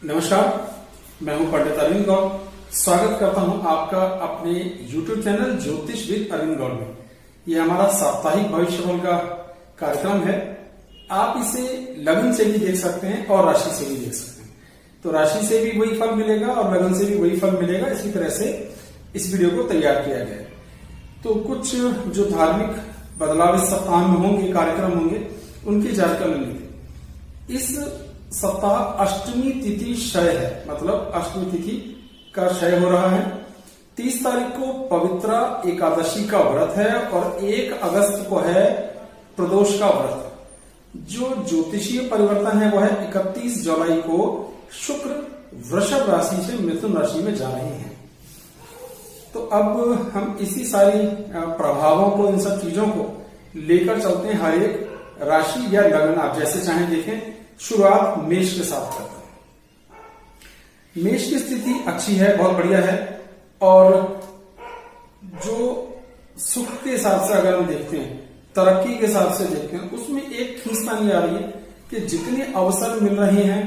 नमस्कार, मैं हूं पंडित अरविंद गौड़। स्वागत करता हूं आपका अपने YouTube चैनल ज्योतिष विद अरविंद गौड़ में। यह हमारा साप्ताहिक भविष्यफल का कार्यक्रम है। आप इसे लगन से भी देख सकते हैं और राशि से भी देख सकते हैं। तो राशि से भी वही फल मिलेगा और लगन से भी वही फल मिलेगा। इसी तरह से इस वीडियो को तैयार किया गया है। तो कुछ जो धार्मिक बदलाव इस सप्ताह में होंगे, कार्यक्रम होंगे, उनकी जानकारी लेंगे। इस सप्ताह अष्टमी तिथि क्षय है, मतलब अष्टमी तिथि का क्षय हो रहा है। 30 तारीख को पवित्रा एकादशी का व्रत है और 1 अगस्त को है प्रदोष का व्रत। जो ज्योतिषीय परिवर्तन है वह है 31 जुलाई को शुक्र वृषभ राशि से मिथुन राशि में जा रहे हैं। तो अब हम इसी सारी प्रभावों को, इन सब चीजों को लेकर चलते हैं। हर एक राशि या लगन आप जैसे चाहें देखें। शुरुआत मेष के साथ करते हैं। मेष की स्थिति अच्छी है, बहुत बढ़िया है। और जो सुख के हिसाब से अगर हम देखते हैं, तरक्की के हिसाब से देखते हैं, उसमें एक खींचतान आ रही है कि जितने अवसर मिल रहे हैं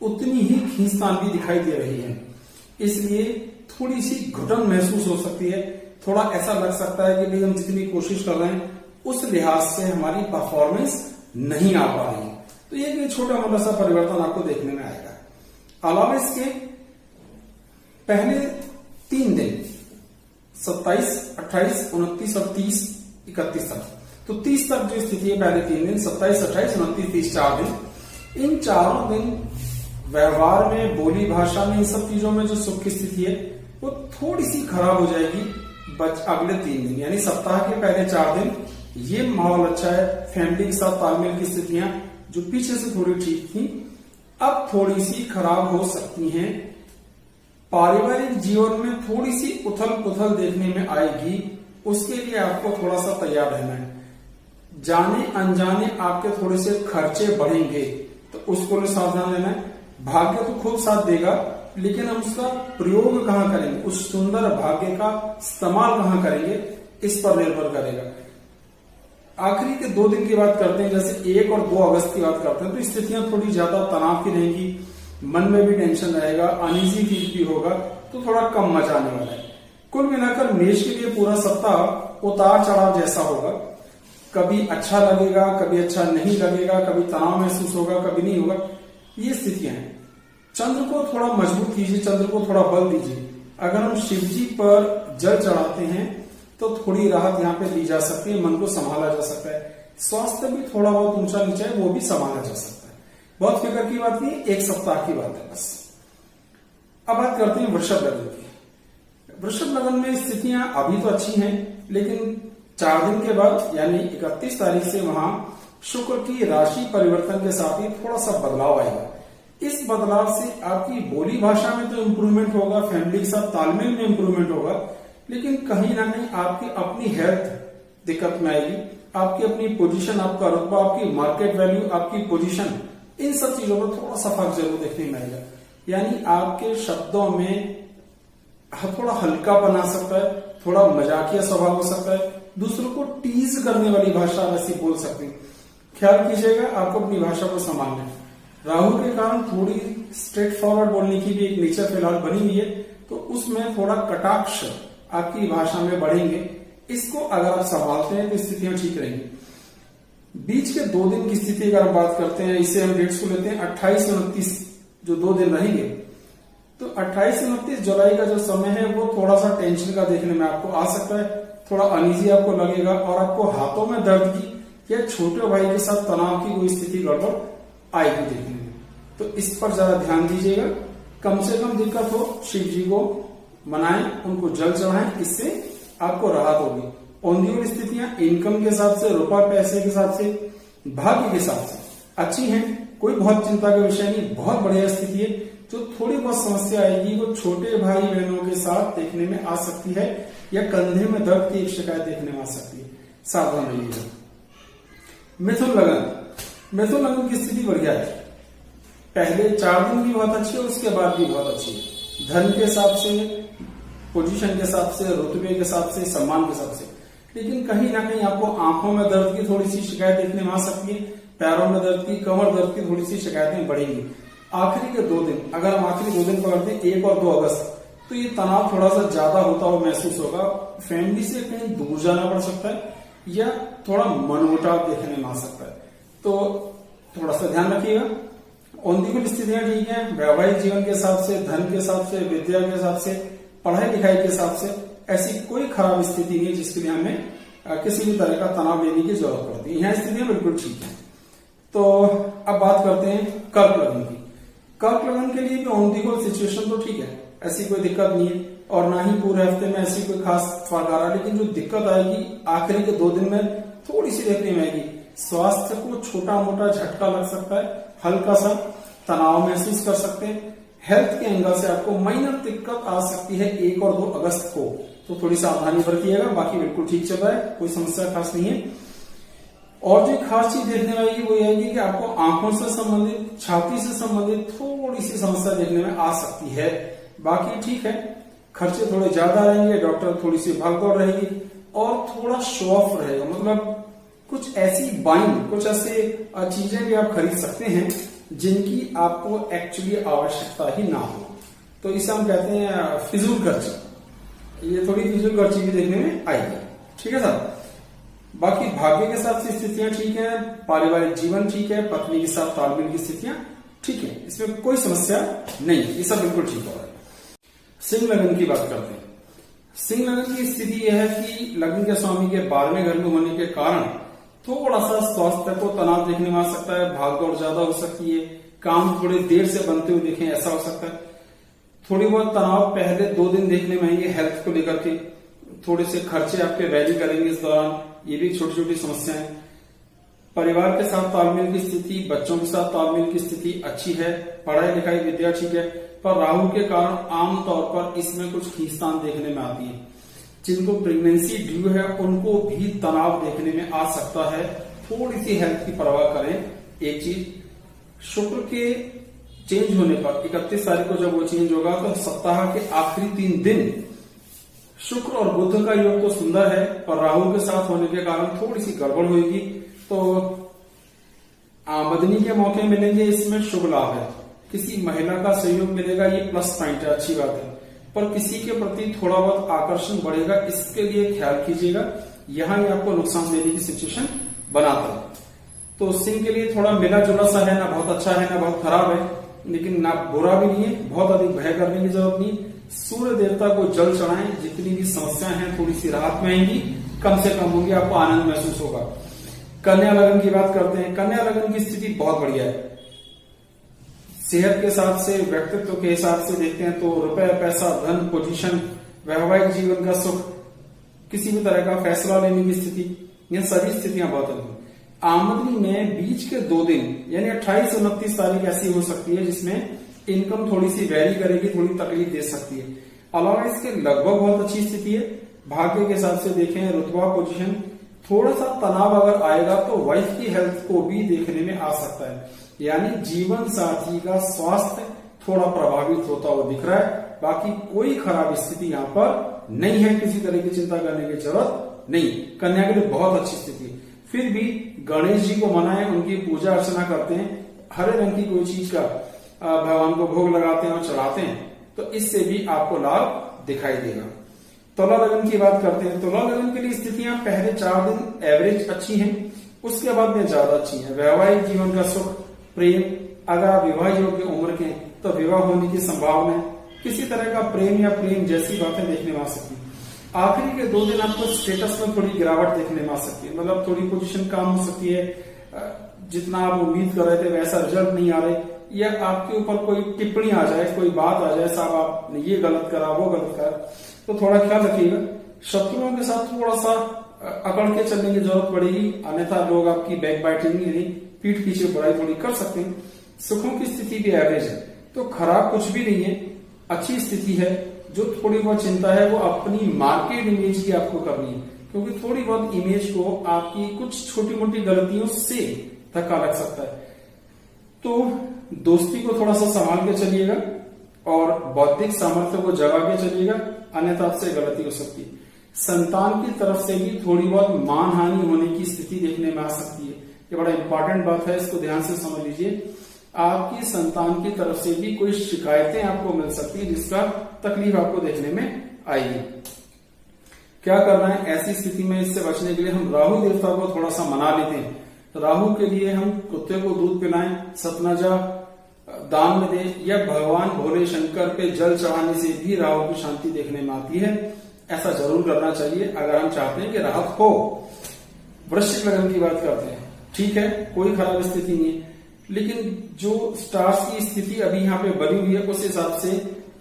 उतनी ही खींचतान भी दिखाई दे रही है। इसलिए थोड़ी सी घुटन महसूस हो सकती है। थोड़ा ऐसा लग सकता है कि भाई हम जितनी कोशिश कर रहे हैं उस लिहाज से हमारी परफॉर्मेंस नहीं आ पा रही है। तो ये छोटा मोटा सा परिवर्तन आपको देखने में आएगा। अलावा इसके पहले 3 दिन 27, 28, 29 और 30, 31 तक, तो 30 तक जो स्थिति है, पहले 3 दिन 27, 28, 29, 30, 4 दिन, इन चारों दिन व्यवहार में, बोली भाषा में, इन सब चीजों में जो सुख की स्थिति है वो थोड़ी सी खराब हो जाएगी अगले 3 दिन। यानी सप्ताह के पहले 4 दिन ये माहौल अच्छा है। फैमिली के साथ तालमेल की स्थितियां जो पीछे से थोड़ी ठीक थी, अब थोड़ी सी खराब हो सकती हैं। पारिवारिक जीवन में थोड़ी सी उथल पुथल देखने में आएगी। उसके लिए आपको थोड़ा सा तैयार रहना है। जाने अनजाने आपके थोड़े से खर्चे बढ़ेंगे, तो उसको लिए सावधान रहना है। भाग्य तो खूब साथ देगा, लेकिन हम उसका प्रयोग कहां करेंगे, उस सुंदर भाग्य का इस्तेमाल कहां करेंगे, इस पर निर्भर करेगा। आखिरी के 2 दिन की बात करते हैं, जैसे 1 और 2 अगस्त की बात करते हैं, तो स्थितियां थोड़ी ज्यादा तनाव की रहेंगी। मन में भी टेंशन रहेगा, अनईजी फील भी होगा, तो थोड़ा कम मजा आने वाला है। कुल मिलाकर मेष के लिए पूरा सप्ताह उतार चढ़ाव जैसा होगा। कभी अच्छा लगेगा, कभी अच्छा नहीं लगेगा, कभी तनाव महसूस होगा, कभी नहीं होगा। ये स्थितियां हैं। चंद्र को थोड़ा मजबूत कीजिए, चंद्र को थोड़ा बल दीजिए। अगर हम शिव जी पर जल चढ़ाते हैं तो थोड़ी राहत यहाँ पे ली जा सकती है, मन को संभाला जा सकता है। स्वास्थ्य भी थोड़ा बहुत ऊंचा नीचा है, वो भी संभाला जा सकता है। बहुत फिक्र की बात नहीं, 1 सप्ताह की बात है बस। अब बात करते हैं वृषभ लगन की। वृषभ लगन में स्थितियां अभी तो अच्छी हैं, लेकिन 4 दिन के बाद यानी 31 तारीख से वहां शुक्र की राशि परिवर्तन के साथ ही थोड़ा सा बदलाव आएगा। इस बदलाव से आपकी बोली भाषा में तो इंप्रूवमेंट होगा, फैमिली के साथ तालमेल में इंप्रूवमेंट होगा, लेकिन कहीं ना कहीं आपकी अपनी हेल्थ दिक्कत में आएगी। आपकी अपनी पोजीशन, आपका रुतबा, आपकी मार्केट वैल्यू, आपकी पोजीशन, इन सब चीजों पर थोड़ा सा फर्क जरूर देखने में आएगा। यानी आपके शब्दों में थोड़ा हल्का बना सकता है, थोड़ा मजाकिया स्वभाव हो सकता है, दूसरों को टीज करने वाली भाषा वैसी बोल सकते हैं। ख्याल कीजिएगा, आपको अपनी भाषा को संभालना है। राहु के कारण थोड़ी स्ट्रेट फॉरवर्ड बोलने की भी एक नेचर फिलहाल बनी हुई है, तो उसमें थोड़ा कटाक्ष आपकी भाषा में बढ़ेंगे। इसको अगर आप संभालते हैं तो स्थितियां ठीक रहेंगी। बीच के 2 दिन की स्थिति अगर हम बात करते हैं, इसे हम डेट्स को लेते हैं 28 और 29 जो 2 दिन रहेंगे, तो 28 से 29 जुलाई का जो समय है वो थोड़ा सा टेंशन का देखने में आपको आ सकता है। थोड़ा अनईजी आपको लगेगा और आपको हाथों में दर्द की या छोटे भाई के साथ तनाव की कोई स्थिति गड़बड़ आएगी देखने में। तो इस पर ज्यादा ध्यान दीजिएगा। कम से कम दिक्कत हो, शिव जी को मनाएं, उनको जल चढ़ाएं, इससे आपको राहत होगी। ऑन स्थितियां इनकम के हिसाब से, रुपया पैसे के हिसाब से, भाग्य के हिसाब से अच्छी हैं। कोई बहुत चिंता का विषय नहीं, बहुत बढ़िया स्थिति है। जो थोड़ी बहुत समस्या आएगी वो छोटे भाई बहनों के साथ देखने में आ सकती है, या कंधे में दर्द की एक शिकायत देखने में आ सकती है। सावधान रहिएगा। मिथुन लगन, मिथुन लगन की स्थिति बढ़िया है। पहले 4 दिन भी बहुत अच्छी है, उसके बाद भी बहुत अच्छी है। धन के हिसाब से, पोजीशन के हिसाब से, रुतबे के हिसाब से, सम्मान के हिसाब से। लेकिन कहीं ना कहीं आपको आंखों में दर्द की थोड़ी सी शिकायत देखने में आ सकती है। पैरों में दर्द की, कमर दर्द की थोड़ी सी शिकायतें बढ़ेंगी। आखिरी के 2 दिन, अगर हम आखिरी 2 दिन पकड़ते हैं 1 और 2 अगस्त, तो ये तनाव थोड़ा सा ज्यादा होता हुआ महसूस होगा। फैमिली से कहीं दूर जाना पड़ सकता है या थोड़ा मनमुटाव देखने में आ सकता है, तो थोड़ा सा ध्यान रखिएगा। औंधी स्थितियां ठीक है, वैवाहिक जीवन के हिसाब से, धन के हिसाब से, विद्या के हिसाब से, पढ़ाई लिखाई के हिसाब से ऐसी कोई खराब स्थिति नहीं है जिसके लिए हमें किसी भी तरह का तनाव लेने की जरूरत पड़ती है। यहाँ स्थितियां बिल्कुल ठीक है। तो अब बात करते हैं कर्क लगन की। कर्क लगन के लिए भी औंधी सिचुएशन तो ठीक है, ऐसी कोई दिक्कत नहीं है, और ना ही पूरे हफ्ते में ऐसी कोई खास फर्क आ रहा है। लेकिन जो दिक्कत आएगी आखिरी के 2 दिन में थोड़ी सी देखने में आएगी। स्वास्थ्य को छोटा मोटा झटका लग सकता है, हल्का सा तनाव महसूस कर सकते हैं। हेल्थ के एंगल से आपको माइनर दिक्कत आ सकती है 1 और 2 अगस्त को, तो थोड़ी सावधानी बरतिएगा। बाकी बिल्कुल ठीक चल रहा है, कोई समस्या खास नहीं है। और जो खास चीज देखने में आएगी वो ये आएगी कि आपको आंखों से संबंधित, छाती से संबंधित थोड़ी सी समस्या देखने में आ सकती है। बाकी ठीक है, खर्चे थोड़े ज्यादा रहेंगे, डॉक्टर थोड़ी सी भागदौड़ रहेगी और थोड़ा शो ऑफ रहेगा। मतलब कुछ ऐसी बाइंग, कुछ ऐसे चीजें भी आप खरीद सकते हैं जिनकी आपको एक्चुअली आवश्यकता ही ना हो, तो इसे हम कहते हैं फिजूल खर्ची। ये थोड़ी फिजूल खर्ची भी देखने में आएगी, ठीक है सर। बाकी भाग्य के साथ स्थितियां ठीक है, पारिवारिक जीवन ठीक है, पत्नी के साथ तालमेल की स्थितियां ठीक है, इसमें कोई समस्या नहीं, ये सब बिल्कुल ठीक हो रहा है। सिंह लगन की बात करते हैं। सिंह लगन की स्थिति यह है कि लगन के स्वामी के 12वें घर में होने के कारण थोड़ा सा स्वास्थ्य को तनाव देखने में आ सकता है, भागदौड़ ज्यादा हो सकती है, काम थोड़ी देर से बनते हुए देखें ऐसा हो सकता है। थोड़ी बहुत तनाव पहले 2 दिन देखने में आएंगे हेल्थ को लेकर के, थोड़े से खर्चे आपके वैरी करेंगे इस दौरान, ये भी छोटी छोटी समस्याएं। परिवार के साथ तालमेल की स्थिति, बच्चों के साथ तालमेल की स्थिति अच्छी है, पढ़ाई लिखाई विद्या ठीक है, पर राहु के कारण आमतौर पर इसमें कुछ खींचतान देखने में आती है। जिनको प्रेगनेंसी ड्यू है उनको भी तनाव देखने में आ सकता है, थोड़ी सी हेल्थ की परवाह करें। एक चीज, शुक्र के चेंज होने पर 31 तारीख को जब वो चेंज होगा तो सप्ताह के आखिरी 3 दिन शुक्र और बुध का योग तो सुंदर है, पर राहु के साथ होने के कारण थोड़ी सी गड़बड़ होगी, तो आमदनी के मौके मिलेंगे, इसमें शुभ लाभ है। किसी महिला का सहयोग मिलेगा, ये प्लस पॉइंट है, अच्छी बात है, पर किसी के प्रति थोड़ा बहुत आकर्षण बढ़ेगा, इसके लिए ख्याल कीजिएगा, यहां ही आपको नुकसान देने की सिचुएशन बनाता है। तो सिंह के लिए थोड़ा मिला जुला सा है, ना बहुत अच्छा है ना बहुत खराब है, लेकिन ना बुरा भी नहीं है, बहुत अधिक भय करने की जरूरत नहीं। सूर्य देवता को जल चढ़ाएं, जितनी भी समस्याएं हैं थोड़ी सी राहत में आएंगी, कम से कम होंगी, आपको आनंद महसूस होगा। कन्या लगन की बात करते हैं। कन्या लगन की स्थिति बहुत बढ़िया है, सेहत के हिसाब से, व्यक्तित्व के हिसाब से देखते हैं तो रुपए, पैसा, धन, पोजीशन, वैवाहिक जीवन का सुख, किसी भी तरह का फैसला लेने की स्थिति, ये सभी स्थितियां बहुत अच्छी। आमदनी में बीच के 2 दिन यानी 28 से 29 तारीख ऐसी हो सकती है जिसमें इनकम थोड़ी सी वेरी करेगी, थोड़ी तकलीफ दे सकती है। अलावा इसके लगभग बहुत अच्छी स्थिति है। भाग्य के हिसाब से देखें, रुतबा, पोजीशन, थोड़ा सा तनाव अगर आएगा तो वाइफ की हेल्थ को भी देखने में आ सकता है, यानी जीवन साथी का स्वास्थ्य थोड़ा प्रभावित होता हुआ दिख रहा है। बाकी कोई खराब स्थिति यहाँ पर नहीं है, किसी तरह की चिंता करने की जरूरत नहीं। कन्या के लिए बहुत अच्छी स्थिति है। फिर भी गणेश जी को मनाएं, उनकी पूजा अर्चना करते हैं, हरे रंग की कोई चीज का भगवान को भोग लगाते हैं और चढ़ाते हैं, तो इससे भी आपको लाभ दिखाई देगा। तुला लगन की बात करते हैं। तुला लगन के लिए स्थितियां पहले 4 दिन एवरेज अच्छी हैं, उसके बाद में ज्यादा अच्छी हैं। वैवाहिक जीवन का सुख, प्रेम, अगर आप विवाह योग्य उम्र के तो विवाह होने की संभावना है, किसी तरह का प्रेम या प्रेम जैसी बातें देखने में आ सकती है। आखिरी के 2 दिन आपको स्टेटस में थोड़ी गिरावट देखने में आ सकती है, मतलब थोड़ी पोजीशन कम हो सकती है, जितना आप उम्मीद कर रहे थे वैसा रिजल्ट नहीं आ रहे, या आपके ऊपर कोई टिप्पणी आ जाए, कोई बात आ जाए, साहब आपने ये गलत करा, वो गलत करा, तो थोड़ा ख्याल रखिएगा। शत्रुओं के साथ थोड़ा सा अकड़ के चलने की जरूरत पड़ेगी, अन्यथा लोग आपकी बैक बाइटिंग यानी पीठ पीछे बुराई थोड़ी कर सकते हैं। सुखों की स्थिति भी एवरेज है, तो खराब कुछ भी नहीं है, अच्छी स्थिति है। जो थोड़ी बहुत चिंता है वो अपनी मार्केट इमेज की आपको करनी है, क्योंकि थोड़ी बहुत इमेज को आपकी कुछ छोटी मोटी गलतियों से धक्का लग सकता है। तो दोस्ती को थोड़ा सा संभाल के चलिएगा और बौद्धिक सामर्थ्य को जगा के चलिएगा, अन्यथा आपसे गलती हो सकती है। संतान की तरफ से भी थोड़ी बहुत मानहानि होने की स्थिति देखने में आ सकती है, ये बड़ा इंपॉर्टेंट बात है, इसको ध्यान से समझ लीजिए। आपकी संतान की तरफ से भी कोई शिकायतें आपको मिल सकती है, जिसका तकलीफ आपको देखने में आएगी। क्या करना है ऐसी स्थिति में? इससे बचने के लिए हम राहु देवता को थोड़ा सा मना लेते हैं। राहु के लिए हम कुत्ते को दूध पिलाएं, सतनजा दान में दें, या भगवान भोले शंकर पे जल चढ़ाने से भी राहु की शांति देखने में आती है। ऐसा जरूर करना चाहिए अगर हम चाहते हैं कि राहत हो। वृश्चिक लग्न की बात करते हैं। ठीक है, कोई खराब स्थिति नहीं है, लेकिन जो स्टार्स की स्थिति अभी यहाँ पे बनी हुई है उस हिसाब से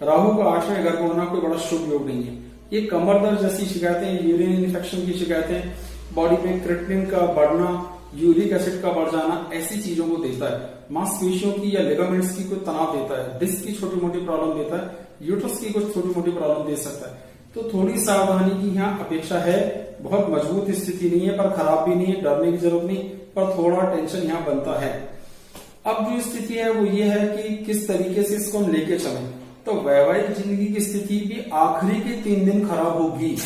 राहु का 8वें घर में होना कोई बड़ा शुभ योग नहीं है। ये कमर दर्द जैसी शिकायतें, यूरिन इन्फेक्शन की शिकायतें, बॉडी में क्रिएटिनिन का बढ़ना, यूरिक एसिड का बढ़ जाना, ऐसी चीजों को देता है। मांसपेशियों की या लिगामेंट्स की कोई तनाव देता है, डिस्क की छोटी मोटी प्रॉब्लम देता है, यूट्रस की कुछ छोटी मोटी प्रॉब्लम दे सकता है। तो थोड़ी सावधानी की यहाँ अपेक्षा है। बहुत मजबूत स्थिति नहीं है पर खराब भी नहीं है, डरने की जरूरत नहीं, पर थोड़ा टेंशन यहाँ बनता है। अब जो स्थिति है वो ये है कि किस तरीके से इसको हम लेके चलें। तो वैवाहिक जिंदगी की स्थिति भी आखिरी के 3 दिन खराब होगी।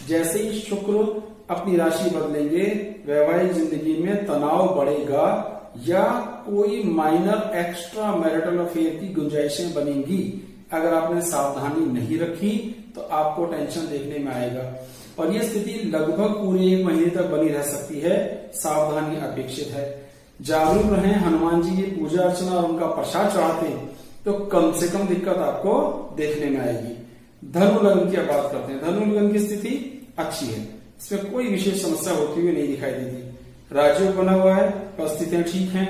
जैसे ही शुक्र अपनी राशि बदलेंगे, वैवाहिक जिंदगी में तनाव बढ़ेगा या कोई माइनर एक्स्ट्रा मैरिटल अफेयर की गुंजाइशें बनेंगी। अगर आपने सावधानी नहीं रखी तो आपको टेंशन देखने में आएगा, और ये स्थिति लगभग पूरे 1 महीने तक बनी रह सकती है। सावधानी अपेक्षित है। जागरूक रहें, हनुमान जी की पूजा अर्चना और उनका प्रसाद चढ़ाते हैं तो कम से कम दिक्कत आपको देखने में आएगी। धनु लग्न की बात करते हैं। धनु लग्न की स्थिति अच्छी है, इसमें कोई विशेष समस्या होती हुई नहीं दिखाई देती। राजयोग बना हुआ है, परिस्थितियां ठीक हैं।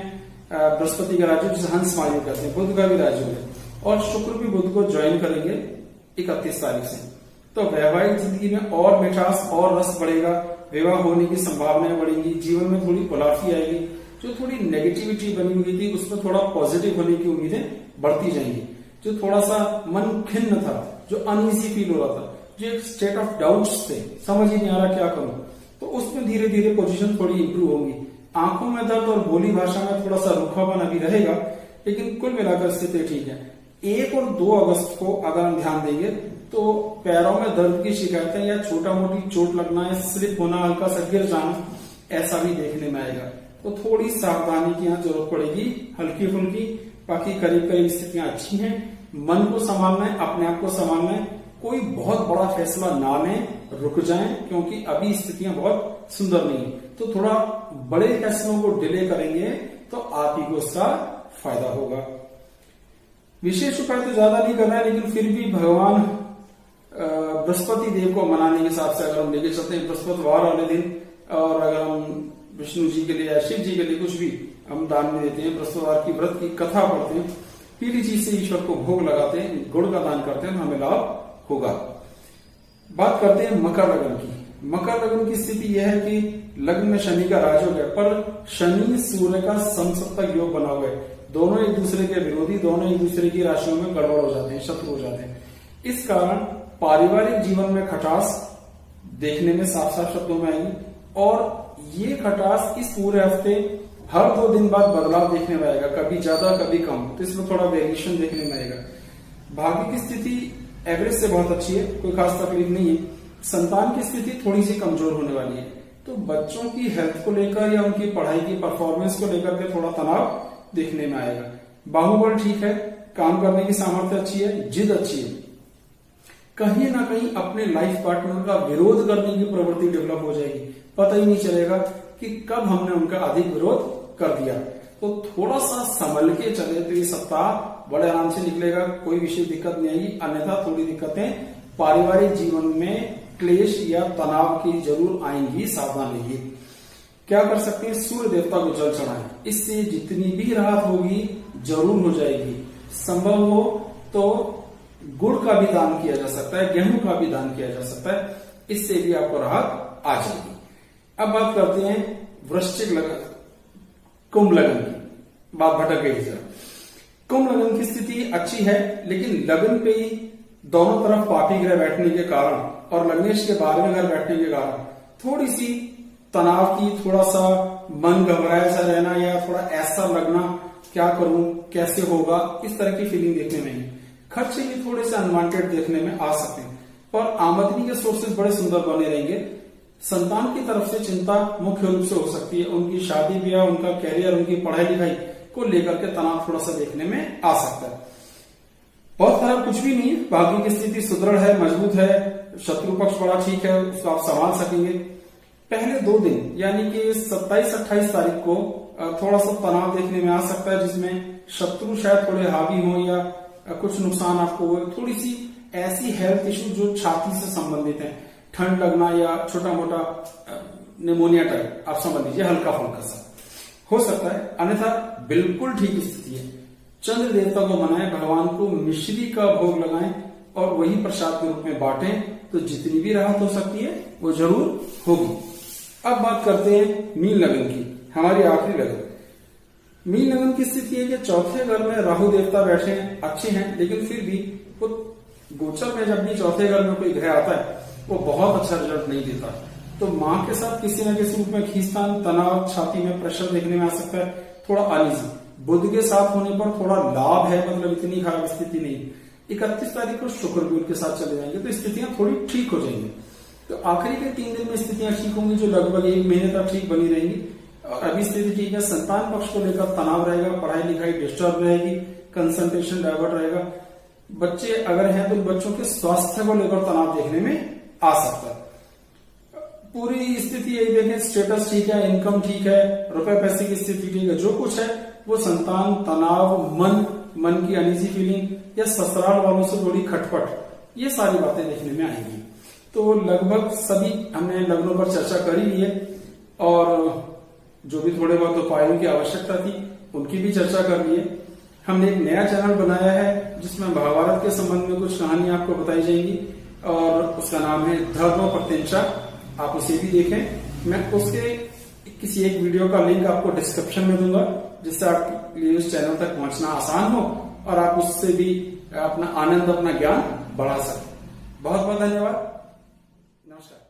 बृहस्पति का राजयोग जिसे हंस मायोग कहते हैं, बुध का भी राजयोग है, और शुक्र भी बुध को ज्वाइन करेंगे 31 तारीख से। तो वैवाहिक जिंदगी में और मिठास और रस बढ़ेगा, विवाह होने की संभावनाएं बढ़ेंगी, जीवन में थोड़ी उलाफी आएगी। जो थोड़ी नेगेटिविटी बनी हुई थी उसमें थोड़ा पॉजिटिव होने की उम्मीदें बढ़ती जाएंगी। जो थोड़ा सा मन खिन्न था, जो अनईजी फील हो रहा था, जो एक स्टेट ऑफ डाउट्स थे, समझ ही नहीं आ रहा क्या करूं, तो उसमें धीरे धीरे पोजीशन थोड़ी इंप्रूव होगी। आंखों में दर्द और बोली भाषा में थोड़ा सा रूखापन अभी रहेगा, लेकिन कुल मिलाकर स्थिति ठीक है। 1 और 2 अगस्त को अगर हम ध्यान देंगे तो पैरों में दर्द की शिकायतें या छोटा मोटी चोट लगना या स्लिप होना, हल्का सा गिर जाना, ऐसा भी देखने में आएगा। तो थोड़ी सावधानी की यहाँ जरूरत पड़ेगी, हल्की फुल्की। बाकी करीब करीब स्थितियां अच्छी हैं। मन को संभालना है, अपने आप को संभालना है। कोई बहुत बड़ा फैसला ना लें, रुक जाएं, क्योंकि अभी स्थितियां बहुत सुंदर नहीं है। तो थोड़ा बड़े फैसलों को डिले करेंगे तो आप ही को उसका फायदा होगा। विशेष उपाय तो ज्यादा नहीं करना है, लेकिन फिर भी भगवान बृहस्पति देव को मनाने के हिसाब से अगर हम लेके चलते हैं बृहस्पतिवार वाले दिन, और अगर हम विष्णु जी के लिए या शिव जी के लिए कुछ भी हम दान में देते हैं, बृहस्पतिवार की व्रत की कथा पढ़ते हैं, पीली चीज से ईश्वर को भोग लगाते हैं, गुड़ का दान करते हैं, तो हमें लाभ होगा। बात करते हैं मकर लग्न की। मकर लग्न की स्थिति यह है कि लग्न में शनि का राजयोग है, पर शनि सूर्य का समसप्तक योग बना हुआ है। दोनों एक दूसरे के विरोधी, दोनों एक दूसरे की राशियों में गड़बड़ हो जाते हैं, शत्रु हो जाते हैं। इस कारण पारिवारिक जीवन में खटास देखने में साफ साफ शब्दों में आएगी, और ये खटास इस पूरे हफ्ते हर 2 दिन बाद बदलाव देखने में आएगा, कभी ज्यादा कभी कम, तो इसमें थोड़ा वेरिएशन देखने में आएगा। भाग्य की स्थिति एवरेज से बहुत अच्छी है, कोई खास तकलीफ नहीं है। संतान की स्थिति थोड़ी सी कमजोर होने वाली है, तो बच्चों की हेल्थ को लेकर या उनकी पढ़ाई की परफॉर्मेंस को लेकर के थोड़ा तनाव देखने में आएगा। बाहुबल ठीक है, काम करने की सामर्थ्य अच्छी है, जिद अच्छी है। कहीं ना कहीं अपने लाइफ पार्टनर का विरोध करने की प्रवृत्ति डेवलप हो जाएगी, पता ही नहीं चलेगा कि कब हमने उनका अधिक विरोध कर दिया। तो थोड़ा सा संभल के चले तो ये सप्ताह बड़े आराम से निकलेगा, कोई विशेष दिक्कत नहीं आएगी। अन्यथा थोड़ी दिक्कतें पारिवारिक जीवन में क्लेश या तनाव की जरूर आएंगी, सावधान रहिए। क्या कर सकते हैं? सूर्य देवता को जल चढ़ाएं, इससे जितनी भी राहत होगी जरूर हो जाएगी। संभव हो तो गुड़ का भी दान किया जा सकता है, गेहूं का भी दान किया जा सकता है, इससे भी आपको राहत आ जाएगी। अब बात करते हैं वृश्चिक लग्न, कुंभ लग्न की। बात भटक गई जरा। कुंभ लग्न की स्थिति अच्छी है, लेकिन लग्न पे ही दोनों तरफ पापी ग्रह बैठने के कारण और लग्नेश के 12वें घर बैठने के कारण थोड़ी सी तनाव की, थोड़ा सा मन घबराया सा रहना या थोड़ा ऐसा लगना क्या करूं, कैसे होगा, इस तरह की फीलिंग देखने में है। खर्चे भी थोड़े से अनवांटेड देखने में आ सकते हैं, पर आमदनी के सोर्सेज बड़े सुंदर बने रहेंगे। संतान की तरफ से चिंता मुख्य रूप से हो सकती है, उनकी शादी ब्याह, उनका कैरियर, उनकी पढ़ाई लिखाई, को लेकर के तनाव थोड़ा सा देखने में आ सकता है। बहुत खराब कुछ भी नहीं है, बाकी की स्थिति सुदृढ़ है, मजबूत है, शत्रु पक्ष बड़ा ठीक है, उसको आप संभाल सकेंगे। पहले 2 दिन यानी कि 27-28 तारीख को थोड़ा सा तनाव देखने में आ सकता है, जिसमें शत्रु शायद थोड़े हावी हो या कुछ नुकसान आपको हो। थोड़ी सी ऐसी हेल्थ इश्यू जो छाती से संबंधित है, ठंड लगना या छोटा मोटा निमोनिया टाइप आप समझ लीजिए, हल्का फुल्का सा हो सकता है, अन्यथा बिल्कुल ठीक स्थिति है। चंद्र देवता को मनाएं, भगवान को मिश्री का भोग लगाएं और वही प्रसाद के रूप में बांटें, तो जितनी भी राहत हो सकती है वो जरूर होगी। अब बात करते हैं मीन लगन की, हमारी आखिरी लगन। मीन लगन की स्थिति है कि चौथे घर में राहु देवता बैठे हैं, अच्छे हैं, लेकिन फिर भी वो गोचर में जब भी चौथे घर में कोई ग्रह आता है वो बहुत अच्छा रिजल्ट नहीं देता। तो मां के साथ किसी न किसी रूप में खींचतान, तनाव, छाती में प्रेशर देखने में आ सकता है, थोड़ा अनईजी। बुध के साथ होने पर थोड़ा लाभ है, मतलब इतनी खराब स्थिति नहीं। 31 तारीख को शुक्र भी उनके साथ चले जाएंगे, तो स्थितियां थोड़ी ठीक हो जाएंगी। तो आखिरी के 3 दिन में स्थितियां ठीक होंगी, जो लगभग 1 महीने तक ठीक बनी रहेंगी। और अभी स्थिति ठीक है, संतान पक्ष को लेकर तनाव रहेगा, पढ़ाई लिखाई डिस्टर्ब रहेगी, कंसंट्रेशन डाइवर्ट रहेगा। बच्चे अगर हैं तो बच्चों के स्वास्थ्य को लेकर तनाव देखने में आ सकता है। पूरी स्थिति यही देखें, स्टेटस ठीक है, इनकम ठीक है, रुपए पैसे की स्थिति ठीक है, जो कुछ है वो संतान, तनाव, मन की अनईजी फीलिंग या ससुराल वालों से थोड़ी खटपट, ये सारी बातें देखने में आएंगी। तो लगभग सभी हमने लग्नों पर चर्चा कर ही ली है, और जो भी थोड़े बहुत उपायों की आवश्यकता थी उनकी भी चर्चा कर ली है। हमने एक नया चैनल बनाया है जिसमें महाभारत के संबंध में कुछ कहानियां आपको बताई जाएंगी, और उसका नाम है धर्म प्रत्यंचा, आप उसे भी देखें। मैं उसके किसी एक वीडियो का लिंक आपको डिस्क्रिप्शन में दूंगा, जिससे आपके लिए उस चैनल तक पहुंचना आसान हो और आप उससे भी अपना आनंद, अपना ज्ञान बढ़ा सकें। बहुत बहुत धन्यवाद, नमस्कार।